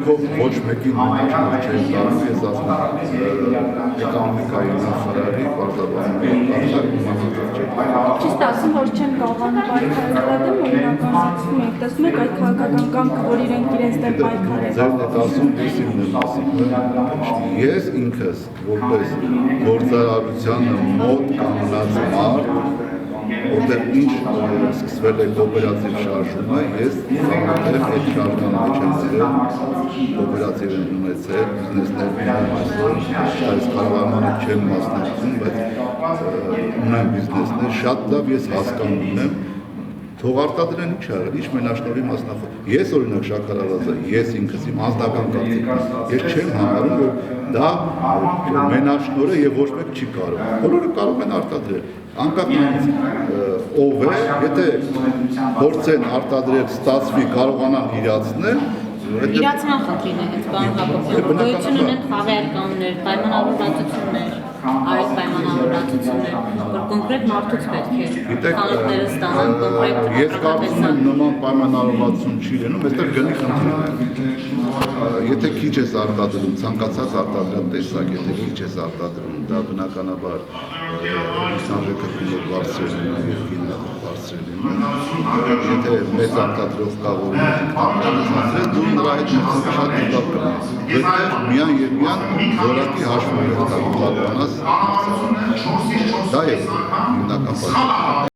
Օրենքով ոչ մեկին մենաշնորհ չեն տալու, ես ասում եմ էկոնոմիկայի նախարարի պարտավորությունները իմանալով չէ։ Ճիշտ ասում, որ չեմ կարողանում պայքարել դեմ, օրինական ասում եք, տեսնում եք այդ քաղաքական կամքը, որ իրենք իրենց դեմ պայքարել։ Ձերն եք ասում, դիսին եմ ասում, ես ինքս որպես գործարարությանը մոտ կանգնած մարդ, որտեղ ինչ սկսվել է կոոպերատիվ շարժումը, ես ծանոթ եմ այդ շարժման մեջ եմ եղել, կոոպերատիվ եմ ունեցել, բիզնեսներ ունեմ այսօր, այս կառավարմանը չեմ մասնակցում, բայց ունեմ բիզնեսներ, շատ լավ ես հասկանում եմ, թող արտադրեն ինչ արել, ինչ մենաշնորհի մասնախոս։ Ես օրինակ Շաքարավազը, ես ինքս իմ անձնական կարծիքն եմ, ես չեմ համարում, որ դա մենաշնորհ է եւ ոչ մեկ չի կարող։ Բոլորը կարող են արտադրել։ Անկախ նրանից ով է, եթե փորձեն արտադրել, ստացվի, կարողանան իրացնել, իրացման խնդիրն է այդ բան հապոկել։ Գոյություն ունեն խաղեր կանոններ, պայմանավորվածություններ, արի պայմանավորվածություններ, որ կոնկրետ մարդուց պետք է կանոնները ստանան կոնկրետ։ Ես կարծում եմ նման պայմանավորվածություն չի լինում, այստեղ գնի խնդիրն է։ Եթե քիչ ես արտադրում, ցանկացած արտադրյալ տեսակ, եթե քիչ ես արտադրում, դա բնականաբար ինքնարժեքը բարձր լինում եւ գինը բարձր լինում։ Եթե մեծ արտադրող կա, որ ինքնարժեքը դու նրա հետ շատ դժվար կլինի։ Որտեղ միայն եւ միայն զորակի հաշվով պետք է պատկանաս։ Դա է հիմնական բանը։